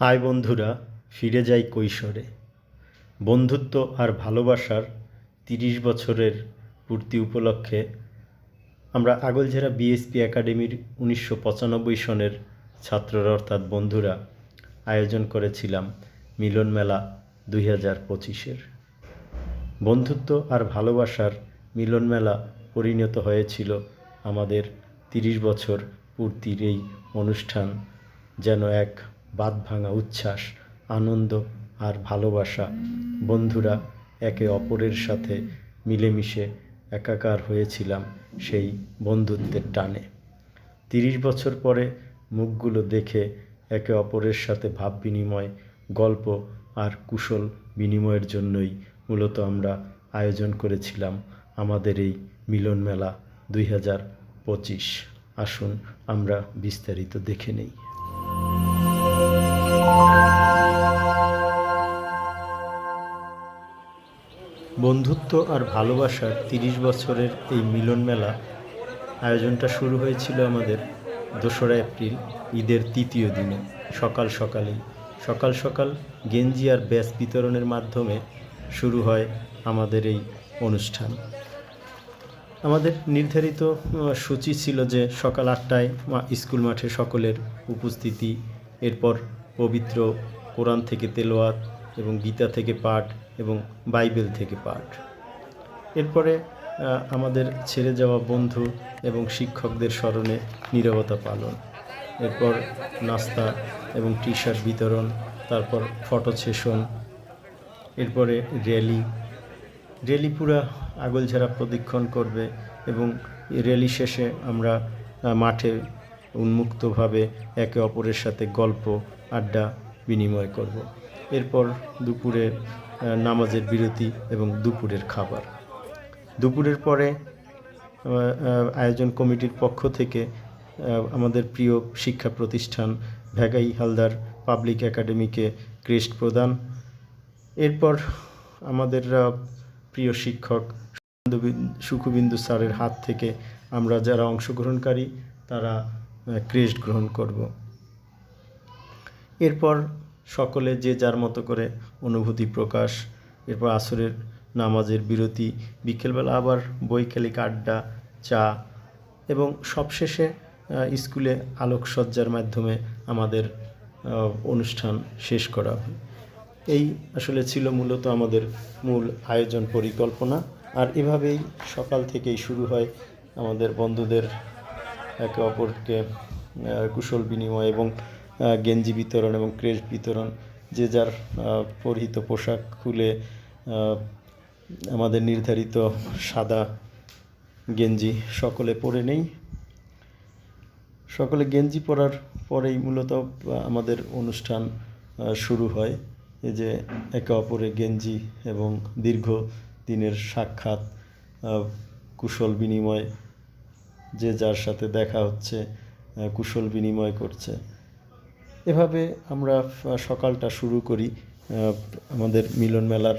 আয় বন্ধুরা, ফিরে যাই কৈশোরে। বন্ধুত্ব আর ভালোবাসার ৩০ বছরের পূর্তি উপলক্ষে আমরা আগলঝাড়া বিএসপি একাডেমির ১৯৯৫ সনের ছাত্ররা অর্থাৎ বন্ধুরা আয়োজন করেছিলাম মিলন মেলা ২০২৫-এর। বন্ধুত্ব আর ভালোবাসার মিলন মেলা পরিণত হয়েছিল আমাদের ৩০ বছর পূর্তির এই অনুষ্ঠান যেন এক বাঁধভাঙা উচ্ছ্বাস, আনন্দ আর ভালোবাসা। বন্ধুরা একে অপরের সাথে মিলেমিশে একাকার হয়েছিলাম সেই বন্ধুত্বের টানে। ৩০ বছর পরে মুখগুলো দেখে একে অপরের সাথে ভাব বিনিময়, গল্প আর কুশল বিনিময়ের জন্যই মূলত আমরা আয়োজন করেছিলাম আমাদের এই মিলন মেলা ২০২৫। আসুন আমরা বিস্তারিত দেখে নেই। বন্ধুত্ব আর ভালোবাসার ৩০ বছরের এই মিলন মেলা আয়োজনটা শুরু হয়েছিল আমাদের ২রা এপ্রিল ঈদের তৃতীয় দিনে সকাল সকাল গেঞ্জি আর ব্যাস বিতরণের মাধ্যমে শুরু হয় আমাদের এই অনুষ্ঠান। আমাদের নির্ধারিত সূচি ছিল যে সকাল ৮টায় স্কুল মাঠে সকলের উপস্থিতি, এরপর পবিত্র কোরআন থেকে তেলাওয়াত এবং গীতা থেকে পাঠ এবং বাইবেল থেকে পাঠ। এরপরে আমাদের ছেড়ে যাওয়া বন্ধু এবং শিক্ষকদের স্মরণে নীরবতা পালন, এরপর নাস্তা এবং টি শার্ট বিতরণ, তারপর ফটো সেশন, এরপরে র্যালি পুরা আগলঝাড়া প্রদক্ষিণ করবে এবং র্যালি শেষে আমরা মাঠে উন্মুক্তভাবে একে অপরের সাথে গল্প আড্ডা বিনিময় করব। এরপর দুপুরে নামাজের বিরতি এবং দুপুরের খাবার। দুপুরের পরে আয়োজন কমিটির পক্ষ থেকে আমাদের প্রিয় শিক্ষা প্রতিষ্ঠান ভ্যাগাই হালদার পাবলিক একাডেমিকে ক্রেস্ট প্রদান। এরপর আমাদের প্রিয় শিক্ষক সুখবিন্দু স্যারের হাত থেকে আমরা যারা অংশগ্রহণকারী তারা ক্রেস্ট গ্রহণ করব। এরপর সকলে যে যার মতো করে অনুভূতি প্রকাশ, এরপর আসরের নামাজের বিরতি, বিকেলবেলা আবার বৈকালিক আড্ডা, চা এবং সবশেষে স্কুলে আলোকসজ্জার মাধ্যমে আমাদের অনুষ্ঠান শেষ করা হয়। এই আসলে ছিল মূলত আমাদের মূল আয়োজন পরিকল্পনা। আর এভাবেই সকাল থেকেই শুরু হয় আমাদের বন্ধুদের একে অপরকে কুশল বিনিময় এবং গেঞ্জি বিতরণ এবং ক্রেস্ট বিতরণ। যে যার পরিহিত পোশাক খুলে আমাদের নির্ধারিত সাদা গেঞ্জি সকলে পরে নেই। সকলে গেঞ্জি পরার পরেই মূলত আমাদের অনুষ্ঠান শুরু হয়। এই যে একে অপরের গেঞ্জি এবং দীর্ঘ দিনের সাক্ষাৎ, কুশল বিনিময়, যে যার সাথে দেখা হচ্ছে কুশল বিনিময় করছে। এভাবে আমরা সকালটা শুরু করি আমাদের মিলন মেলার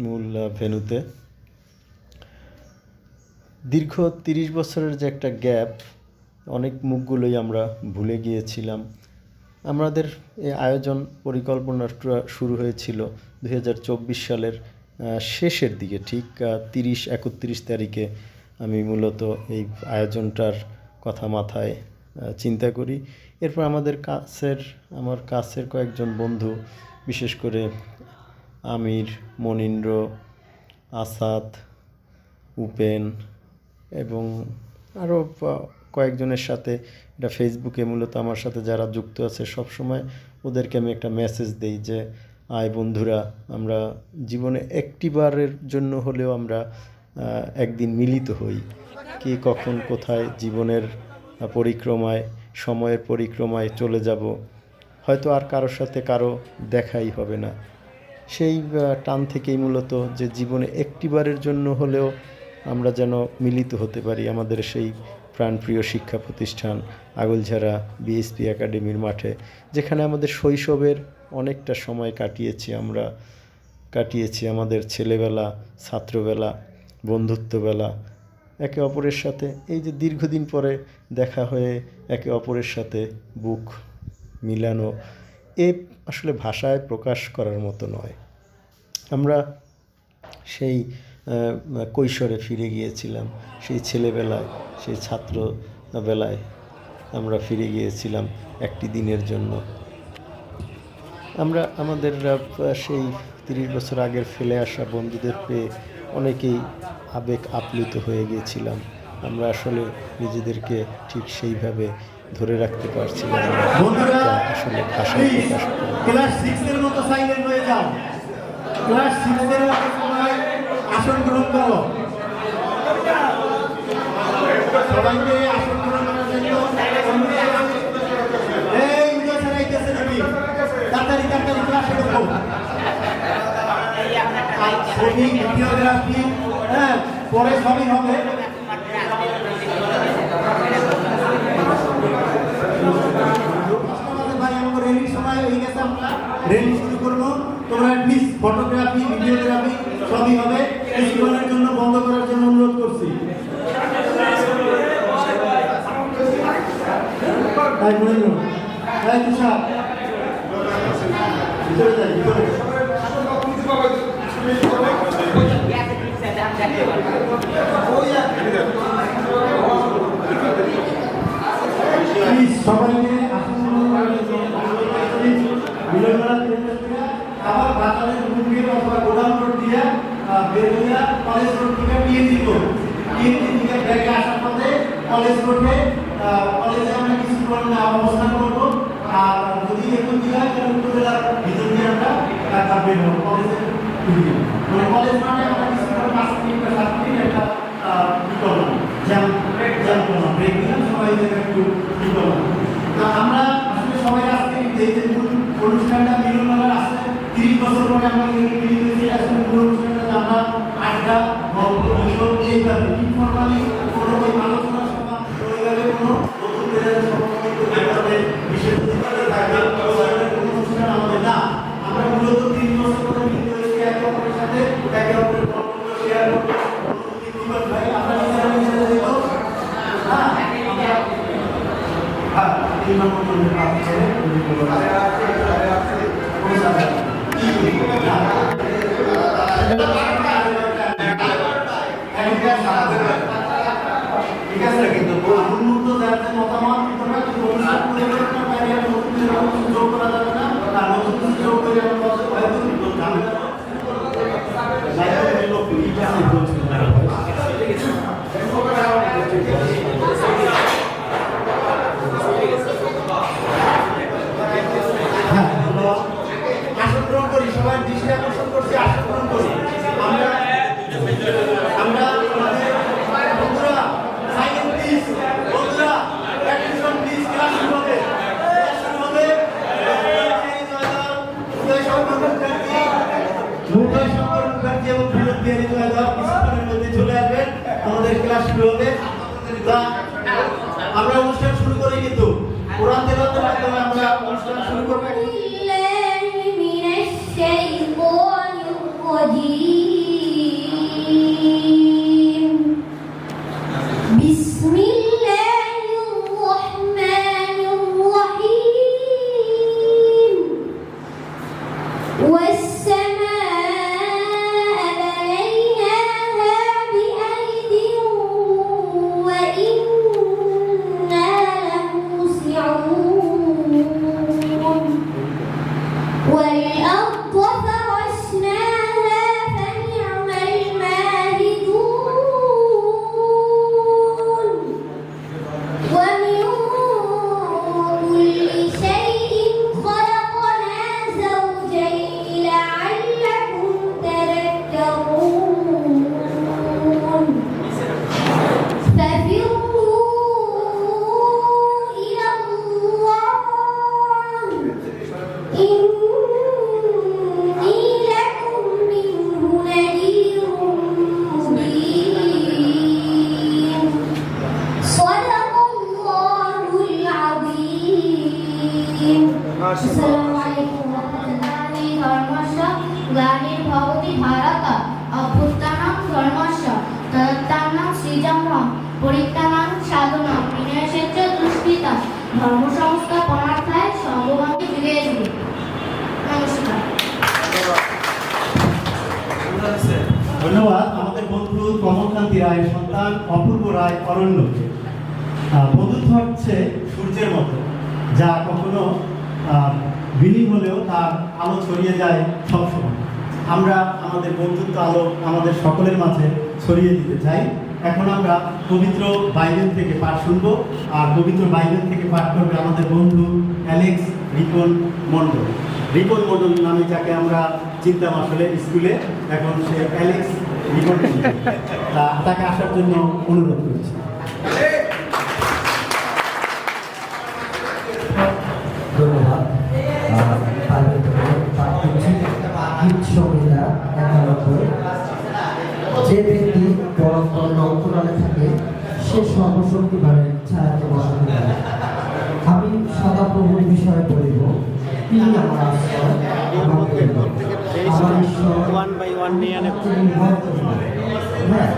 মূল ভেন্যুতে। দীর্ঘ ৩০ বছরের যে একটা গ্যাপ, অনেক মুখগুলোই আমরা ভুলে গিয়েছিলাম। আমাদের এই আয়োজন পরিকল্পনাটা শুরু হয়েছিল ২০২৪ সালের শেষের দিকে, ঠিক ৩০-৩১ তারিখে আমি মূলত এই আয়োজনটার কথা মাথায় চিন্তা করি। এরপর আমার কাছের কয়েকজন বন্ধু, বিশেষ করে আমির, মনীন্দ্র, আসাদ, উপেন এবং আরও কয়েকজনের সাথে এটা ফেসবুকে মূলত আমার সাথে যারা যুক্ত আছে সবসময় ওদেরকে আমি একটা মেসেজ দিই যে আয় বন্ধুরা, আমরা জীবনে একটিবারের জন্য হলেও আমরা একদিন মিলিত হই। কে কখন কোথায় জীবনের পরিক্রমায়, সময়ের পরিক্রমায় চলে যাব, হয়তো আর কারোর সাথে কারো দেখাই হবে না। সেই টান থেকেই মূলত যে জীবনে একটিবারের জন্য হলেও আমরা যেন মিলিত হতে পারি আমাদের সেই প্রাণপ্রিয় শিক্ষা প্রতিষ্ঠান আগলঝাড়া বিএসপি একাডেমির মাঠে, যেখানে আমাদের শৈশবের অনেকটা সময় কাটিয়েছি আমাদের ছেলেবেলা, ছাত্রবেলা, বন্ধুত্ববেলা একে অপরের সাথে। এই যে দীর্ঘদিন পরে দেখা হয়ে একে অপরের সাথে বুক মিলানো, এ আসলে ভাষায় প্রকাশ করার মতো নয়। আমরা সেই কৈশোরে ফিরে গিয়েছিলাম, সেই ছেলেবেলায়, সেই ছাত্রবেলায় আমরা ফিরে গিয়েছিলাম একটি দিনের জন্য। আমরা আমাদের সেই 30 বছর আগের ফেলে আসা বন্ধুদের পেয়ে অনেকেই আবেগ আপ্লুত হয়ে গিয়েছিলাম। আমরা আসলে নিজেদেরকে ঠিক সেইভাবে ধরে রাখতে পারছিলাম না, আসলে ভাষায় প্রকাশ করা। ক্লাস 6 এর মতো সাইলেন্ট হয়ে যাও। ক্লাস 6 এর মতো সবাই আসন গ্রহণ করো। সবাইকে আসন গ্রহণ করার জন্য এই উদয় ছাড়াইতেছে নাকি? তাড়াতাড়ি ক্লাসে ঢোকো। ছবি, ভিডিওগ্রাফি, হ্যাঁ, পরে সবই হবে। রেলির সময় হয়ে গেছে, আমরা রেলি শুরু করবো। তোমরা প্লিজ ফটোগ্রাফি, ভিডিওগ্রাফি সবই হবে। কিছুক্ষণের জন্য বন্ধ করার জন্য অনুরোধ করছি। ভিতরে যাই, ভিতরে। সবাইকে আবার বাজারের মুখে অথবা গোডাউন রোড দিয়ে বের হইয়া কলেজ রোড থেকে পিএনজি রোড, পিএনজি থেকে ব্যাগে আসার পথে কলেজ রোডে কলেজে আমরা কিছুক্ষণ অবস্থান করবো। আর যদি এখন দিয়ে হয় তাহলে উপজেলার ভিতর দিয়ে আমরা বের হবো কলেজের মানে কলেজ মানে আমরা কিছুক্ষণ 5 মিনিট বা 7 মিনিট একটা কি করলাম, জ্যাম করলাম, ব্রেক দিলাম, সবাই একটু কি করলাম। আমরা আসলে সবাই আজকে যে অনুষ্ঠানটা মিলনমেলার আসলে 30 বছর পরে আমরা মিলিত আসলে পুরো অনুষ্ঠানটা আমরা আড্ডা, গল্প, বিষয় এইভাবে ইনফরমালি কোনো ওই আলোচনা সভা ওইভাবে কোনো নতুন মেয়েদের সমন্বিত ব্যাপারে বিশেষ কোনো অনুষ্ঠান আমাদের না। আমরা মূলত 30 বছর পরে মিলিত হয়েছি একে অপরের সাথে, একে অপরের বক্তব্য শেয়ার করতে ভাই আমরা নিজেরা দেখো। হ্যাঁ, এই নম্বর ঠিক আছে, কিন্তু উন্মুক্ত যাদের মতামত যোগ করা যাবে না, আর নতুন কিছু যোগ করে আসন গ্রহণ করি। সবাই দৃষ্টি আকর্ষণ করছি, আসন গ্রহণ করি। আমরা বন্ধুরা সাইলেন্ট প্লিজ, বন্ধুরা অ্যাটেনশন প্লিজ, ক্লাস শুরু হবে। উদয় শঙ্কর মুখার্জি এবং বিনোদ বিহারী জয়দার কিছুক্ষণের মধ্যে চলে আসবেন, আমাদের ক্লাস শুরু হবে। আমরা অনুষ্ঠান শুরু করি, কিন্তু কোরআন তেলাওয়াতের মাধ্যমে আমরা অনুষ্ঠান শুরু করব। গ্লানির ভবতি ভারত অভ্যুত্থানং ধর্মস্য তদুত্থানং সৃজনং পরিত্রাণাং সাধনং বিনাশেচ্চ দুষ্কৃতং ধর্ম সংস্থাপনার্থায় সর্বভঙ্গে যুগে যুগে। বন্ধু কমলকান্তি রায়ের সন্তান অপূর্ব রায় অরণ্য। বন্ধুত্ব হচ্ছে সূর্যের মতো, যা কখনো বিলীন হলেও তার আলো ছড়িয়ে যায় সবসময়। আমরা আমাদের বন্ধুত্ব আলো আমাদের সকলের মাঝে ছড়িয়ে দিতে চাই। এখন আমরা পবিত্র বাইবেল থেকে পাঠ শুনবো, আর পবিত্র বাইবেল থেকে পাঠ করবে আমাদের বন্ধু অ্যালেক্স রিপন মণ্ডল। রিপন মণ্ডল নামে যাকে আমরা চিনতাম আসলে স্কুলে, এখন সে অ্যালেক্স রিপন মণ্ডল। তাকে আসার জন্য অনুরোধ করছি। ধন্যবাদ। সংহিতা 91। যে ব্যক্তি পরস্পর অন্তরালে থাকে সে সর্বশক্তিমানের ছায়াতে বসবাস করে। আমি সদাপ্রভুর বিষয়ে বলিব, তিনি আমার আশ্রয়, আমার কেন্দ্র, আমার ঈশ্বর, তিনি মহত্ত্বপূর্ণ। হ্যাঁ,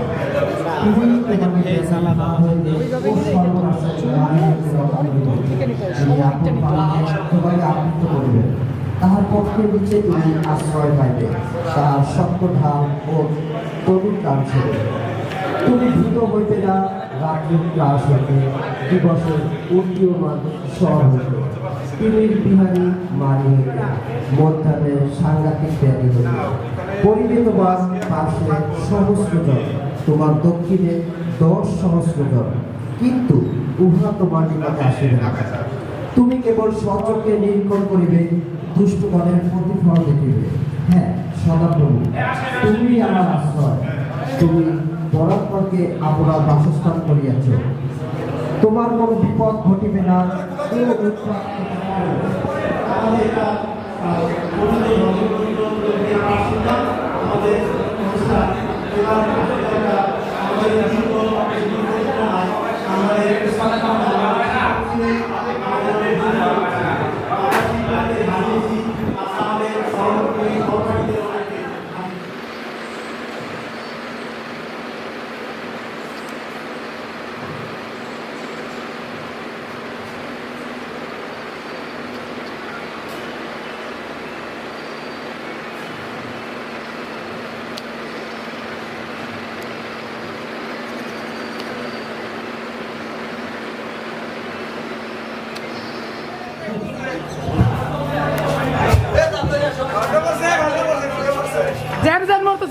তিনি তোমাকে বেসালা হইতে ও সর্বনাশের আগুন রক্ষা করিবেন। তিনি আপন প্রাণে তোমাকে আবৃত করিবেন। তাহার পক্ষে নিচে তুমি আশ্রয় পাইবে, তাহার শক্ত ঢাল ও তরুণ কান ছিল। তুমি ভীত হইতে না রাত্রির ক্লাস হইতে, দিবসের উদীয়মান স্বর হইতে, তিমির বিহারী মারি হইতে, মধ্যাহ্নে সাংঘাতিক ব্যাধি হইতে। পরিবে তোমার পাশে সহস্র জন, তোমার দক্ষিণে 10 সহস্র জন, কিন্তু উহা তোমার নিকটে আসিবে না। তুমি কেবল স্বচক্ষে নিরীক্ষণ করিবে, দুষ্টগণের প্রতিফল দেখিবে। হ্যাঁ সদাপ্রভু, তুমি আমার আশ্রয়, তুমি পরাৎপরকে আপনার বাসস্থান করিয়াছ। তোমার কোনো বিপদ ঘটিবে না, কেউ উৎপাত করিবে না। আমাদের অনুষ্ঠান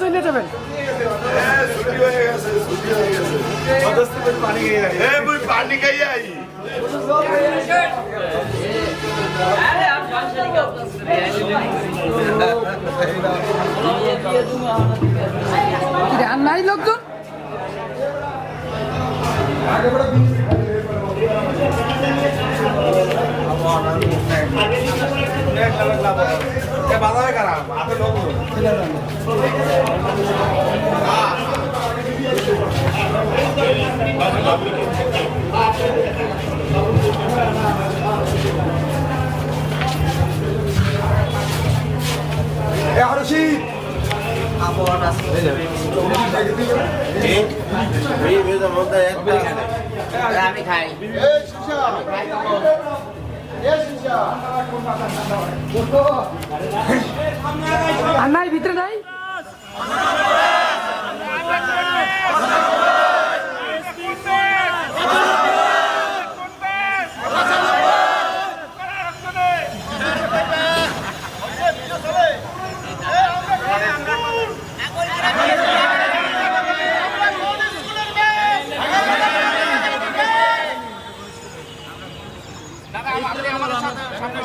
চলে যাবেন। পানি খাইয়ে আই আর নাই লোকজন বাধা খারাপ হাতে লোক আমি খাই আর নাই ভিতরে নাই সামনে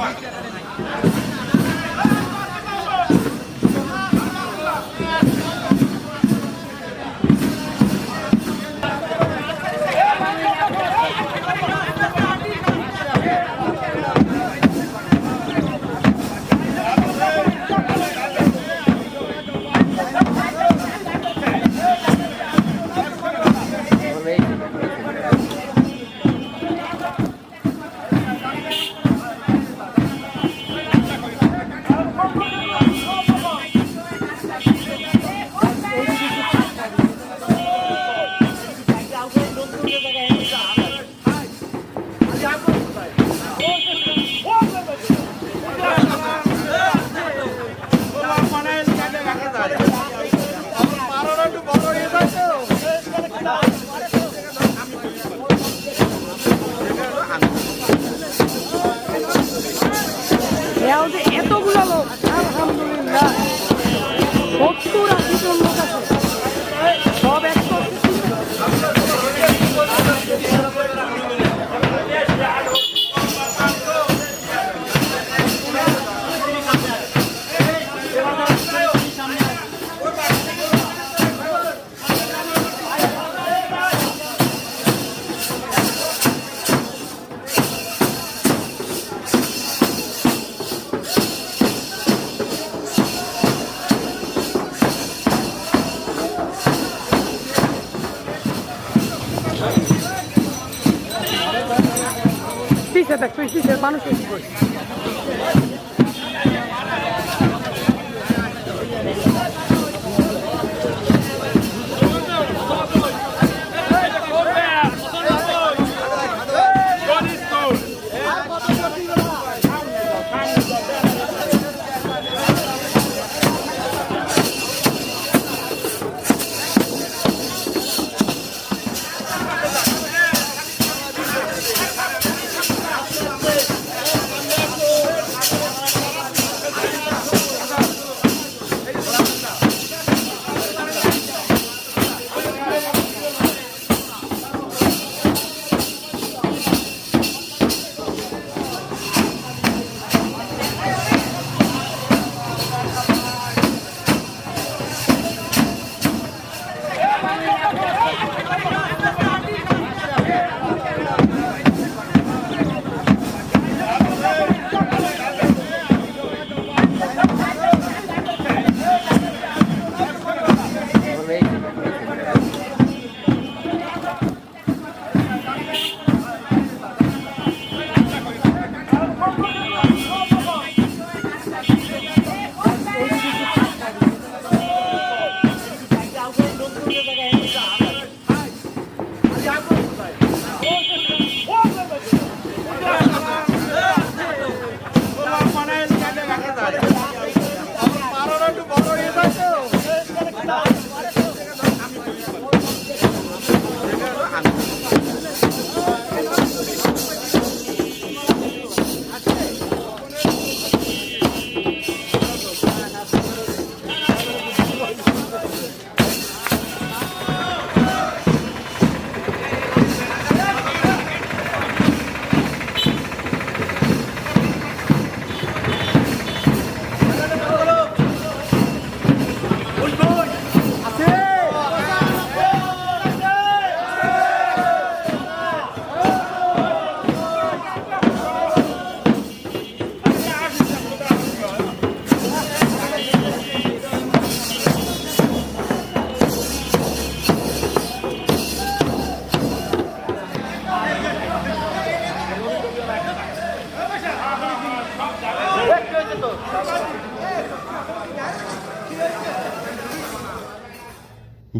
এতগুলো লোক আলহামদুলিল্লাহ 70-80 জন লোক আছে সব একশো পিছিয়ে দেখ তুই পিছিয়ে মানুষ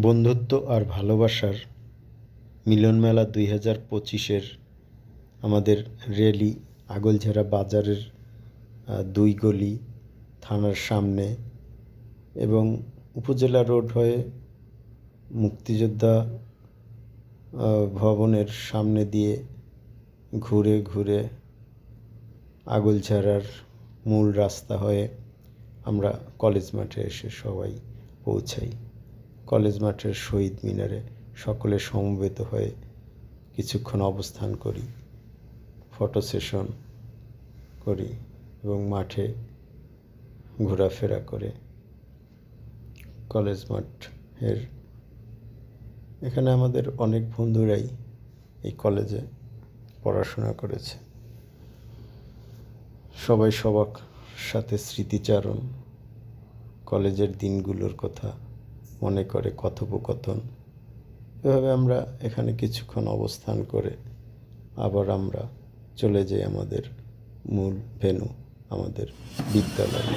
বন্ধুত্ব আর ভালোবাসার মিলন মেলা 2025-এর আমাদের র্যালি আগলঝাড়া বাজারের 2 গলি থানার সামনে এবং উপজেলা রোড হয়ে মুক্তিযোদ্ধা ভবনের সামনে দিয়ে ঘুরে ঘুরে আগলঝাড়ার মূল রাস্তা হয়ে আমরা কলেজ মাঠে এসে সবাই পৌঁছাই। কলেজ মাঠের শহীদ মিনারে সকলে সমবেত হয়ে কিছুক্ষণ অবস্থান করি, ফটো সেশন করি এবং মাঠে ঘোরাফেরা করে কলেজ মাঠের এখানে আমাদের অনেক বন্ধুরাই এই কলেজে পড়াশোনা করেছে। সবাই সবার সাথে স্মৃতিচারণ, কলেজের দিনগুলোর কথা মনে করে কথোপকথন। এভাবে আমরা এখানে কিছুক্ষণ অবস্থান করে আবার আমরা চলে যাই আমাদের মূল ভেন্যু, আমাদের বিদ্যালয়ে।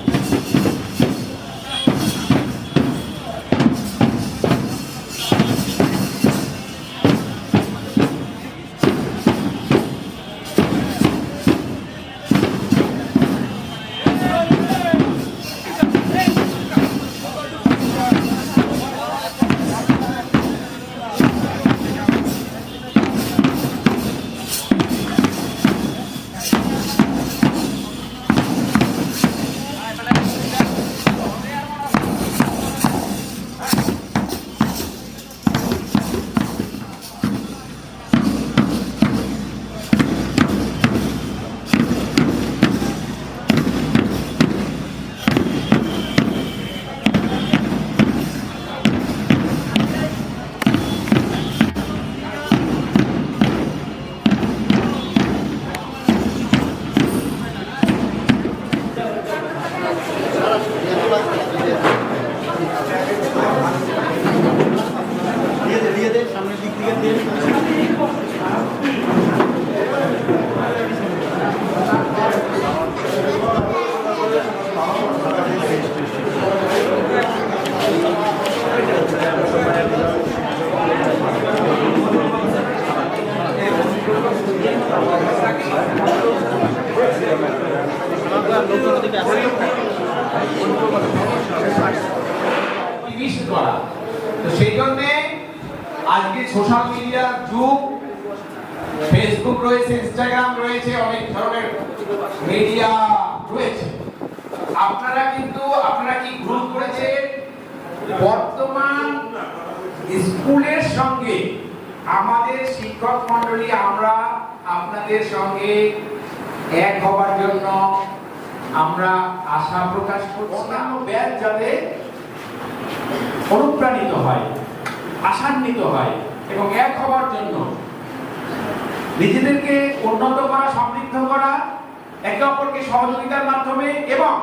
টিভিশ করা। তো সেই জন্যে আজকে সোশ্যাল মিডিয়ার যুগ, ফেসবুক রয়েছে, ইনস্টাগ্রাম রয়েছে, অনেক ধরনের মিডিয়া রয়েছে। আপনারা কি গ্রুপ করেছেন? বর্তমান স্কুলের সঙ্গে আমাদের শিক্ষক মন্ডলী আমরা আপনাদের সঙ্গে এক হবার জন্য আমরা আশা প্রকাশ করছি। অন্যান্য ব্যাচ যাতে অনুপ্রাণিত হয়, আশান্বিত হয় এবং এক হবার জন্য নিজেদেরকে উন্নত করা, সমৃদ্ধ করা, একে অপরকে সহযোগিতার মাধ্যমে এবং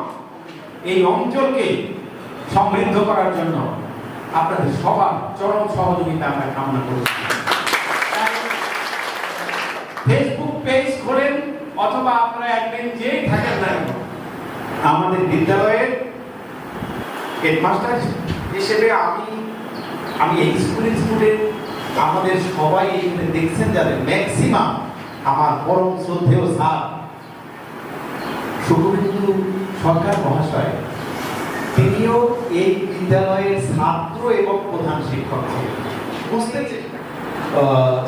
এই অঞ্চলকে সমৃদ্ধ করার জন্য আপনাদের সবার চরম সহযোগিতা আমরা কামনা করছি। ফেসবুক পেজ খোলেন অথবা আপনারা একদিন যেই থাকেন না কেন, আমাদের বিদ্যালয়ের হেডমাস্টার হিসেবে আমি এই স্কুলের আমাদের সবাই এখানে দেখছেন যাদের ম্যাক্সিমাম আমার পরম শ্রদ্ধেয় স্যার শুভেন্দু সরকার মহাশয়, তিনিও এই বিদ্যালয়ের ছাত্র এবং প্রধান শিক্ষক ছিলেন। বুঝতে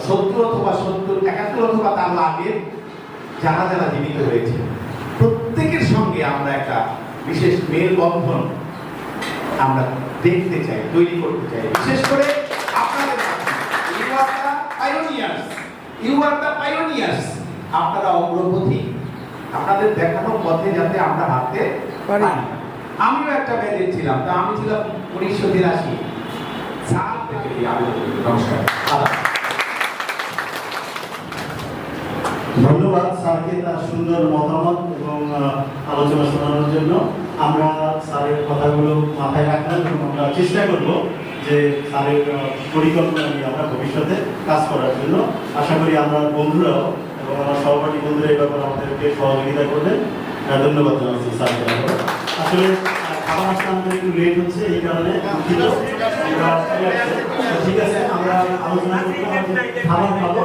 70 অথবা 71 অথবা তার আগে যারা যারা জীবিত হয়েছে প্রত্যেকের সঙ্গে আমরা একটা বিশেষ মেলবন্ধন আমরা দেখতে চাই, তৈরি করতে চাই। বিশেষ করে আপনাদের ইউ আর দ্য পাইওনিয়ার্স, আপনারা অগ্রপথী। আপনাদের দেখানো পথে যাতে আমরা হাঁটতে পারি। আমিও একটা ব্যাচে ছিলাম, তা আমি ছিলাম 1983 সাল থেকে। নমস্কার, ধন্যবাদ স্যারকে তার সুন্দর মতামত এবং আলোচনা শোনানোর জন্য। আমরা স্যারের কথাগুলো মাথায় রাখলাম এবং আমরা চেষ্টা করব যে স্যারের পরিকল্পনা নিয়ে আমরা ভবিষ্যতে কাজ করার জন্য। আশা করি আমরা বন্ধুরাও এবং আমার সহপাঠী বন্ধুরা এই ব্যাপারে আমাদেরকে সহযোগিতা করবেন। ধন্যবাদ জানাচ্ছি স্যারকে। আসলে খাবার আসতে আমাদের একটু লেট হচ্ছে, এই কারণে ঠিক আছে, আমরা আলোচনা করতে খাবার খাবো।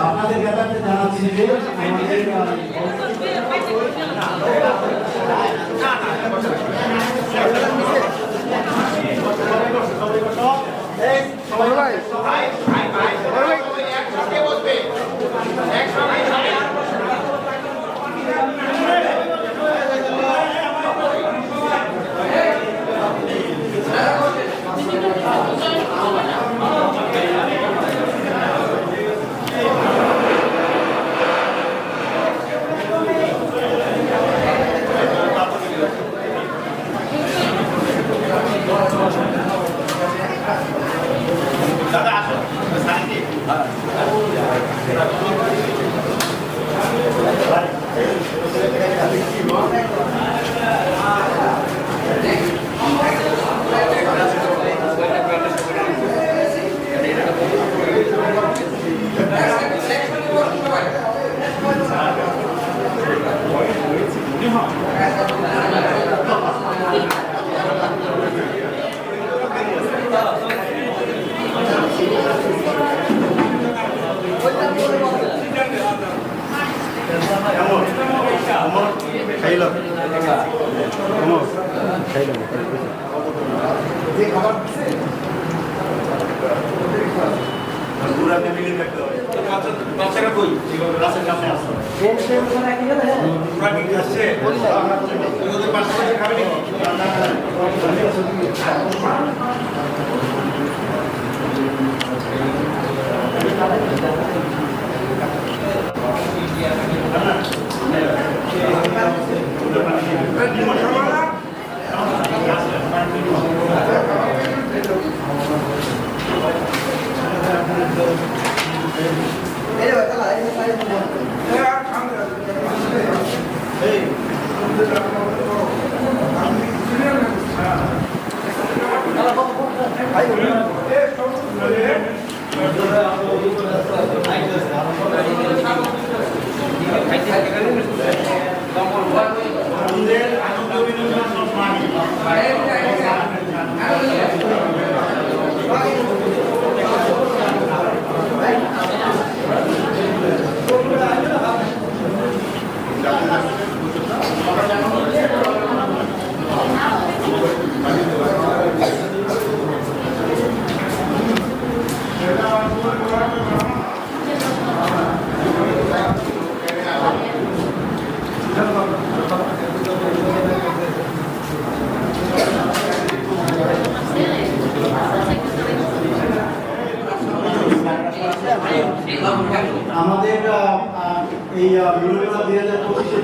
আপনাদের ব্যাপারে জানাচ্ছি যে খাইতে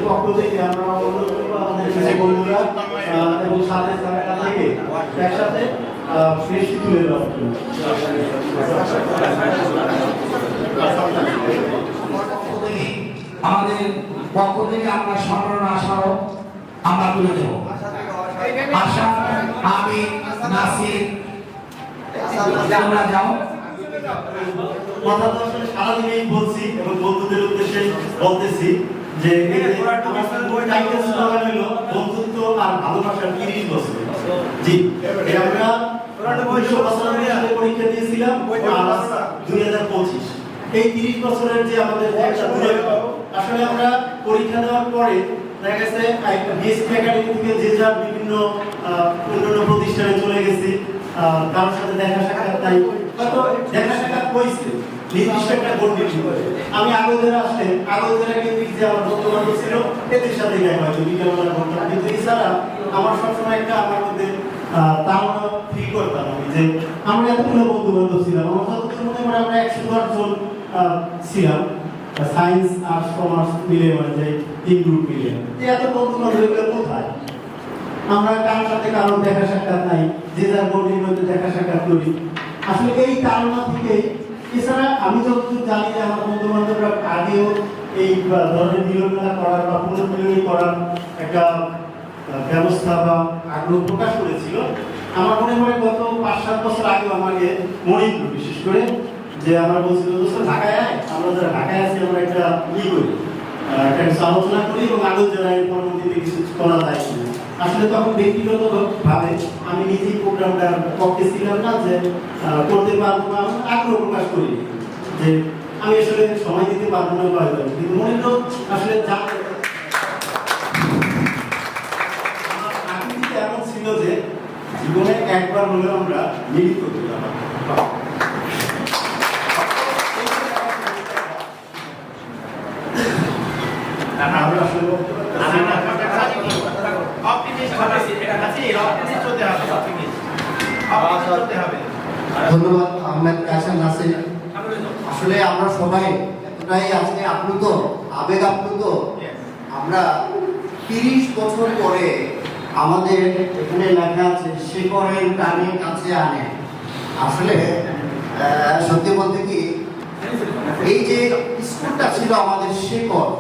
পক্ষ থেকে আমরা অনুরোধ করবো আমাদের কিছু বন্ধুরা এবং সাথে থেকে একসাথে মিষ্টি তুলে দেওয়া আমাদের পক্ষ থেকে আমরা সম্মান আশাও আমরা তুলে দেব। আশা, আমি, নাসির, তোমরা যাও। কথা তো আসলে সারাদিনেই বলছি এবং বন্ধুদের উদ্দেশ্যে বলতেছি যে টাইটেল স্লোগান হলো বন্ধুত্ব আর ভালোবাসার 30 বছর। জি, আমরা 1995 সালে পরীক্ষা দিয়েছিলাম আর 2025। এই 30 বছরের যে আমাদের একটা দূরত্ব, আসলে আমরা পরীক্ষা দেওয়ার পরে দেখা গেছে বিএসসি একাডেমি থেকে যে যার বিভিন্ন অন্যান্য প্রতিষ্ঠানে চলে গেছি, কারোর সাথে দেখা সাক্ষাৎ নাই, হয়তো দেখা সাক্ষাৎ হয়েছে নির্দিষ্ট একটা গণ্ডির ভিতরে। আমি আগোদেরা আসলে আগোদেরা কেন্দ্রিক যে আমার বন্ধু বান্ধব ছিল এদের সাথে দেখা হয়তো বিকেলবেলা ঘন্টা, কিন্তু এছাড়া আমার সবসময় একটা আমার মধ্যে তাহলে ফিল করতাম আমি যে আমরা এতগুলো বন্ধু বান্ধব ছিলাম, আমার যতদূর মনে হয় আমরা 110 জন ছিলাম, সায়েন্স আর্টস কমার্স মিলে মানে যে 3 গ্রুপ মিলে। এত বন্ধু বান্ধব এগুলো কোথায়? আমরা কারোর সাথে কারোর দেখা সাক্ষাৎ নাই, যে যার গণ্ডির মধ্যে দেখা সাক্ষাৎ করি। আসলে এই তাড়না থেকে, এছাড়া আমি যতদূর জানি যে আমার বন্ধু বান্ধবরা আগেও এই ধরনের মিলনমেলা করার বা পুনর্মিলনী করার একটা ব্যবস্থা বা আগ্রহ প্রকাশ করেছিল। আমার মনে হয় গত 5-7 বছর আগে আমাকে মণিপুর বিশেষ করে যে আমরা বলছিল দোস্ত ঢাকায় আয়, আমরা যারা ঢাকায় আছি আমরা একটা করি, একটা কিছু আলোচনা করি এবং আরো যারা এর পরবর্তীতে কিছু করা যায়। আসলে তখন ব্যক্তিগত ভাবে আমি নিজেই প্রোগ্রামটার পক্ষে ছিলাম না যে করতে পারবো না, আগ্রহ প্রকাশ করি যে আমি আসলে সময় দিতে পারবো না হয়তো, কিন্তু মনে তো আসলে এমন ছিল যে জীবনে একবার হলেও আমরা মিলিত হতাম। আমরা আসলে ধন্যবাদ আহমেদ কায়সার নাসির। আসলে আমরা সবাই এতটাই আজকে আপ্লুত, আবেগ আপ্লুত। আমরা 30 বছর পরে আমাদের এখানে লেখা আছে শিকড়ের টানে কাছে আনে। আসলে সত্যি বলতে কি, এই যে স্কুলটা ছিল আমাদের শিকড়,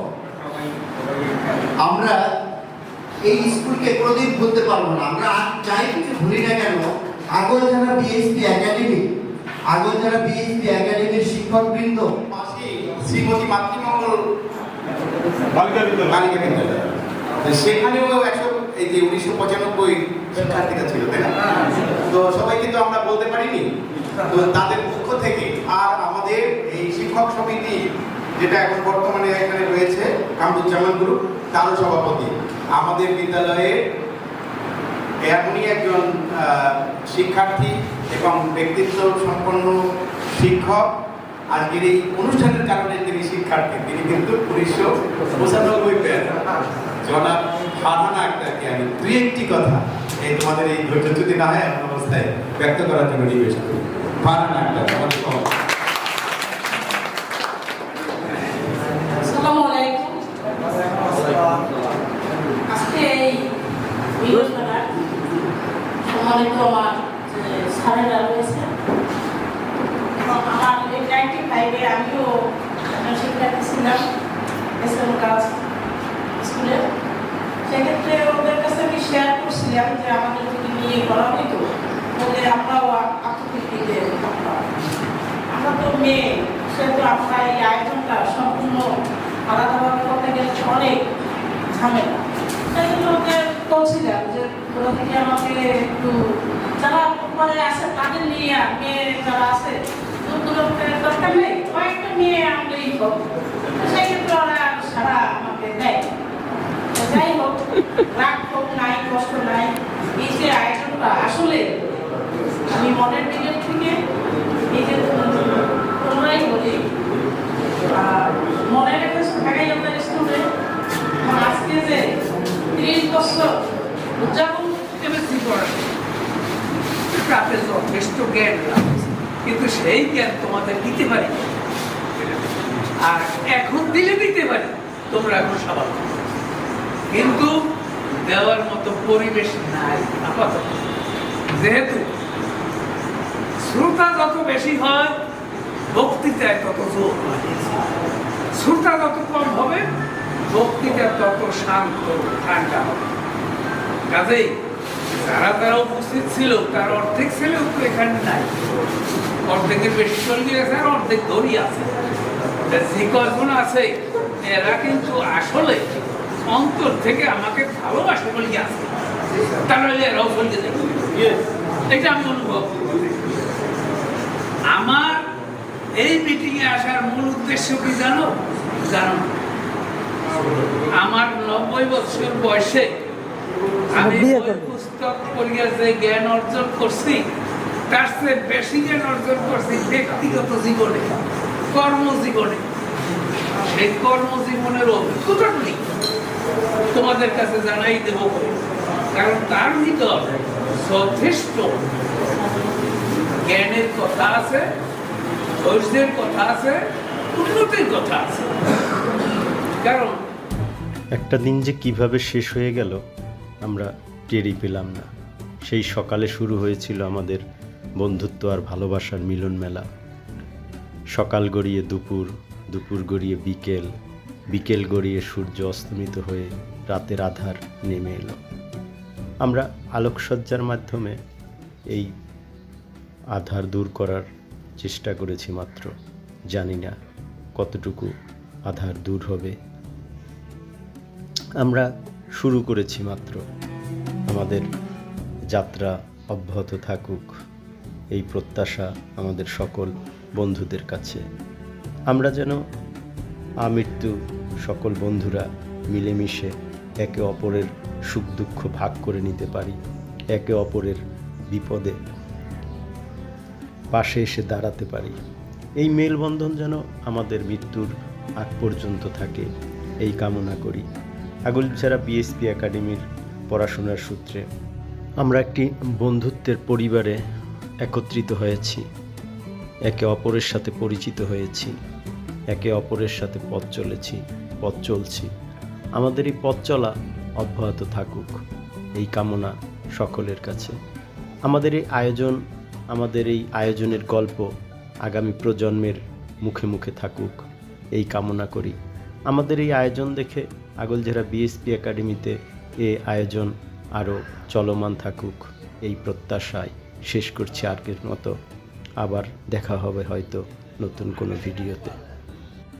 আমরা এই স্কুলকে কোনোদিন ভুলতে পারবো না। আমরা যাই কিছু ভুলি না কেন, আগেও যারা বিএসপি একাডেমির শিক্ষকবৃন্দ, শ্রীমতী মাতৃমঙ্গল বালিকা বিদ্যালয়, সেখানেও 1995 শিক্ষার্থীরা ছিল, তাই না? তো সবাই কিন্তু আমরা বলতে পারিনি। তো তাদের পক্ষ থেকে আর আমাদের এই শিক্ষক সমিতি যেটা এখন বর্তমানে এখানে রয়েছে কামরুজ্জামান গ্রুপ, তারও সভাপতি, আমাদের বিদ্যালয়ের এমনই একজন শিক্ষার্থী এবং ব্যক্তিত্ব সম্পন্ন শিক্ষক, আজকের এই অনুষ্ঠানের কারণে তিনি শিক্ষার্থী, তিনি কিন্তু 1995 ব্যাচ জনাব ফারহানা আক্তারকে আমি 2-1টি কথা এই তোমাদের এই ধৈর্য যদি না হয় এমন অবস্থায় ব্যক্ত করার জন্য নিবেশ করি। ফারহানা আক্তার, আমাদের আসসালামু আলাইকুম। আজকে এই বিরোধমেলার সম্মানিত আমার স্যারেরা রয়েছে এবং আমার 95-এ আমিও শিক্ষার্থী ছিলাম এসএম কাজ স্কুলে। সেক্ষেত্রে ওদের কাছে আমি শেয়ার করছিলাম যে আমাদের যদি নিয়ে করা হইতো বলে আমরাও আত্মতৃপ্তি দিয়ে থাকতাম। আমরা তো মেয়ে, সেহেতু আমরা এই আয়োজনটা সম্পূর্ণ আলাদাভাবে করতে গেলে অনেক ঝামেলা। সেই জন্য ওদের বলছিলাম যে ওরা থেকে আমাকে একটু যারা মানে আছে তাদের নিয়ে মেয়ে যারা আছে দূরের দরকার নেই, কয়েকটা মেয়ে আমলেই হোক, সেই ক্ষেত্রে ওরা সারা আমাকে দেয়। যাই হোক, রাগ হোক নাই, কষ্ট নাই, এই যে আয়োজনটা আসলে আমি মনের দিকের থেকে এই যে তোমরাই বলি মনের একটা থাকাই আমাদের স্কুলে আজকে যে 30 বছর উদযাপন যথেষ্ট জ্ঞান, কিন্তু সেই জ্ঞান তোমাদের দিতে পারি আর এখন দিলে দিতে পারি, তোমরা এখন সবাই মতো পরিবেশ নাই আপাতত। যেহেতু শ্রোতা যত বেশি হয় বক্তৃতায় তত জোর হয়, শ্রোতা যত কম হবে বক্তৃতা তত শান্ত ঠান্ডা হবে। কাজেই যারা যারা উপস্থিত ছিল তার অর্ধেক ছেলেও তো এখানে নাই, অর্ধেকের বেশি চলে গেছে আর অর্ধেক দড়ি আছে। যে কয়জন আছে এরা কিন্তু আসলে অন্তর থেকে আমাকে ভালোবাসে বলে আছে, তারা এরাও চলে যাবে, এটা আমি অনুভব করি। আমার এই মিটিং এ আসার মূল উদ্দেশ্য কি জানো? আমার 90 বছর বয়সে আমি পুস্তক পড়িয়া যে জ্ঞান অর্জন করছি তার চেয়ে বেশি জ্ঞান অর্জন করছি ব্যক্তিগত জীবনে, কর্মজীবনে। সেই কর্মজীবনের অভিজ্ঞতা নেই তোমাদের কাছে জানাই দেব, কারণ তার ভিতর যথেষ্ট জ্ঞানের কথা আছে, ধৈর্যের কথা আছে, উন্নতির কথা আছে। কারণ একটা দিন যে কিভাবে শেষ হয়ে গেল আমরা টেরই পেলাম না। সেই সকালে শুরু হয়েছিল আমাদের বন্ধুত্ব আর ভালোবাসার মিলন মেলা। সকাল গড়িয়ে দুপুর, দুপুর গড়িয়ে বিকেল, বিকেল গড়িয়ে সূর্য অস্তমিত হয়ে রাতের আধার নেমে এলো। আমরা আলোকসজ্জার মাধ্যমে এই আধার দূর করার চেষ্টা করেছি মাত্র, জানি না কতটুকু আধার দূর হবে। আমরা শুরু করেছি মাত্র, আমাদের যাত্রা অব্যাহত থাকুক এই প্রত্যাশা আমাদের সকল বন্ধুদের কাছে। আমরা যেন আমৃত্যু সকল বন্ধুরা মিলেমিশে একে অপরের সুখ দুঃখ ভাগ করে নিতে পারি, একে অপরের বিপদে পাশে এসে দাঁড়াতে পারি। এই মেলবন্ধন যেন আমাদের মৃত্যুর আগ পর্যন্ত থাকে, এই কামনা করি। আগলঝাড়া বিএসপি একাডেমির পড়াশোনার সূত্রে আমরা একটি বন্ধুত্বের পরিবারে একত্রিত হয়েছি, একে অপরের সাথে পরিচিত হয়েছি, একে অপরের সাথে পথ চলছি। আমাদের এই পথ চলা অব্যাহত থাকুক, এই কামনা সকলের কাছে। আমাদের এই আয়োজনের গল্প আগামী প্রজন্মের মুখে মুখে থাকুক, এই কামনা করি। আমাদের এই আয়োজন দেখে আগলঝাড়া বিএসপি একাডেমিতে এই আয়োজন আরও চলমান থাকুক, এই প্রত্যাশায় শেষ করছি আজকের মতো। আবার দেখা হবে হয়তো নতুন কোনো ভিডিওতে।